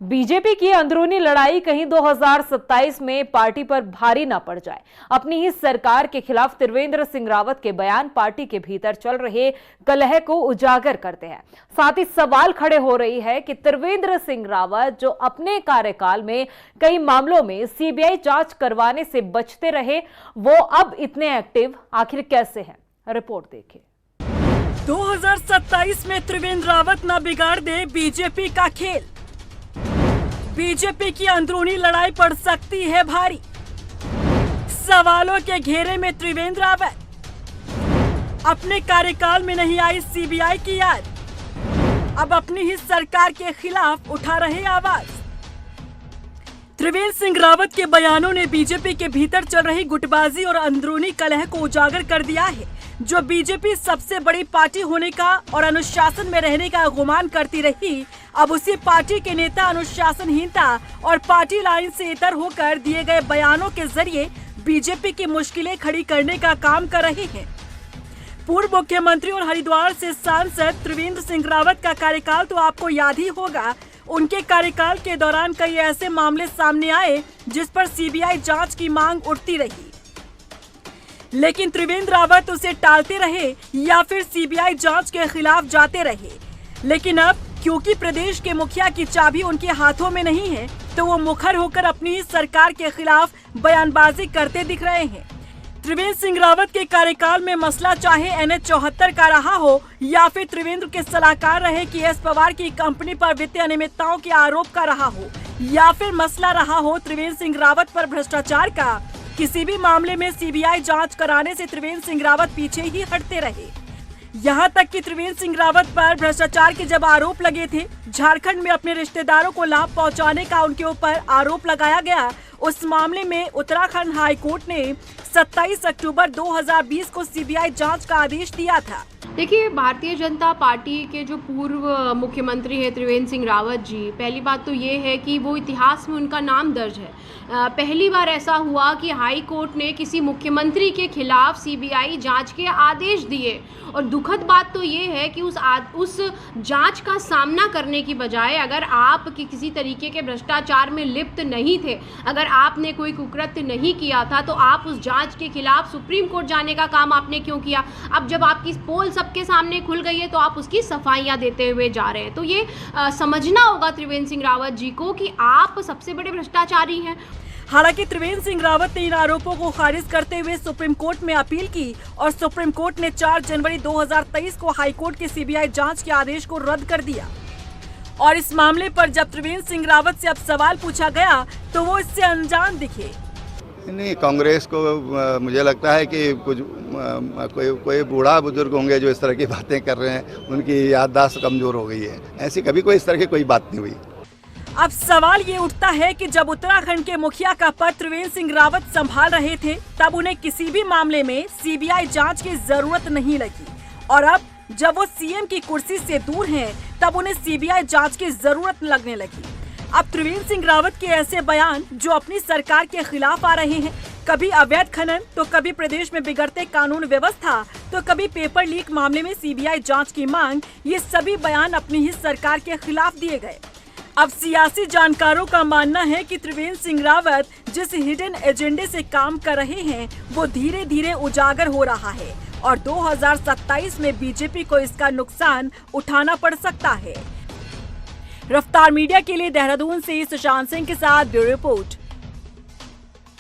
BJP की अंदरूनी लड़ाई कहीं 2027 में पार्टी पर भारी ना पड़ जाए। अपनी ही सरकार के खिलाफ त्रिवेंद्र सिंह रावत के बयान पार्टी के भीतर चल रहे कलह को उजागर करते हैं। साथ ही सवाल खड़े हो रही है कि त्रिवेंद्र सिंह रावत जो अपने कार्यकाल में कई मामलों में सीबीआई जांच करवाने से बचते रहे, वो अब इतने एक्टिव आखिर कैसे हैं? रिपोर्ट देखिए। 2027 में त्रिवेंद्र रावत न बिगाड़ दे बीजेपी का खेल। बीजेपी की अंदरूनी लड़ाई पड़ सकती है भारी। सवालों के घेरे में त्रिवेंद्र रावत। अपने कार्यकाल में नहीं आई सीबीआई की याद, अब अपनी ही सरकार के खिलाफ उठा रहे आवाज। त्रिवेंद्र सिंह रावत के बयानों ने बीजेपी के भीतर चल रही गुटबाजी और अंदरूनी कलह को उजागर कर दिया है। जो बीजेपी सबसे बड़ी पार्टी होने का और अनुशासन में रहने का गुमान करती रही, अब उसी पार्टी के नेता अनुशासनहीनता और पार्टी लाइन से इतर होकर दिए गए बयानों के जरिए बीजेपी की मुश्किलें खड़ी करने का काम कर रहे हैं। पूर्व मुख्यमंत्री और हरिद्वार से सांसद त्रिवेंद्र सिंह रावत का कार्यकाल तो आपको याद ही होगा। उनके कार्यकाल के दौरान कई ऐसे मामले सामने आए जिस पर सीबीआई जांच की मांग उठती रही, लेकिन त्रिवेंद्र रावत उसे टालते रहे या फिर सीबीआई जांच के खिलाफ जाते रहे। लेकिन अब क्योंकि प्रदेश के मुखिया की चाबी उनके हाथों में नहीं है, तो वो मुखर होकर अपनी सरकार के खिलाफ बयानबाजी करते दिख रहे हैं। त्रिवेंद्र सिंह रावत के कार्यकाल में मसला चाहे NH 74 का रहा हो या फिर त्रिवेंद्र के सलाहकार रहे कि एस पवार की कंपनी पर वित्तीय अनियमितताओं के आरोप का रहा हो, या फिर मसला रहा हो त्रिवेंद्र सिंह रावत पर भ्रष्टाचार का, किसी भी मामले में सीबीआई जांच कराने से त्रिवेंद्र सिंह रावत पीछे ही हटते रहे। यहां तक कि त्रिवेंद्र सिंह रावत पर भ्रष्टाचार के जब आरोप लगे थे, झारखंड में अपने रिश्तेदारों को लाभ पहुंचाने का उनके ऊपर आरोप लगाया गया, उस मामले में उत्तराखंड हाई कोर्ट ने 27 अक्टूबर 2020 को सीबीआई जांच का आदेश दिया था। देखिए, भारतीय जनता पार्टी के जो पूर्व मुख्यमंत्री है त्रिवेंद्र सिंह रावत जी, पहली बात तो ये है कि वो इतिहास में उनका नाम दर्ज है। पहली बार ऐसा हुआ कि हाई कोर्ट ने किसी मुख्यमंत्री के खिलाफ सीबीआई जांच के आदेश दिए, और दुखद बात तो ये है कि उस जांच का सामना करने की बजाय, अगर आप किसी तरीके के भ्रष्टाचार में लिप्त नहीं थे, अगर आपने कोई कुकृत्य नहीं किया था, तो आप उस जांच के खिलाफ सुप्रीम कोर्ट जाने का काम आपने क्यों किया? अब जब आपकी पोल सबके सामने खुल गई है तो आप उसकी सफाइयां देते हुए जा रहे हैं। तो ये समझना होगा त्रिवेंद्र सिंह रावत जी को कि आप सबसे बड़े भ्रष्टाचारी हैं। हालांकि त्रिवेंद्र सिंह रावत ने इन आरोपों को खारिज करते हुए सुप्रीम कोर्ट में अपील की, और सुप्रीम कोर्ट ने 4 जनवरी 2023 को हाई कोर्ट के सीबीआई जांच के आदेश को रद्द कर दिया। और इस मामले पर जब त्रिवेंद्र सिंह रावत से अब सवाल पूछा गया तो वो इससे अनजान दिखे। नहीं, कांग्रेस को मुझे लगता है कि कुछ कोई बूढ़ा बुजुर्ग होंगे जो इस तरह की बातें कर रहे हैं, उनकी याददाश्त कमजोर हो गई है। ऐसी कभी कोई इस तरह की कोई बात नहीं हुई। अब सवाल ये उठता है कि जब उत्तराखंड के मुखिया का पद त्रिवेंद्र सिंह रावत संभाल रहे थे, तब उन्हें किसी भी मामले में सीबीआई जांच की जरूरत नहीं लगी, और अब जब वो सीएम की कुर्सी से दूर हैं, तब उन्हें सीबीआई जांच की जरूरत लगने लगी। अब त्रिवेंद्र सिंह रावत के ऐसे बयान जो अपनी सरकार के खिलाफ आ रहे हैं, कभी अवैध खनन, तो कभी प्रदेश में बिगड़ते कानून व्यवस्था, तो कभी पेपर लीक मामले में सीबीआई जांच की मांग, ये सभी बयान अपनी ही सरकार के खिलाफ दिए गए। अब सियासी जानकारों का मानना है कि त्रिवेंद्र सिंह रावत जिस हिडन एजेंडे से काम कर रहे हैं, वो धीरे धीरे उजागर हो रहा है, और 2027 में बीजेपी को इसका नुकसान उठाना पड़ सकता है। रफ्तार मीडिया के लिए देहरादून से सुशांत सिंह के साथ ब्यूरो रिपोर्ट।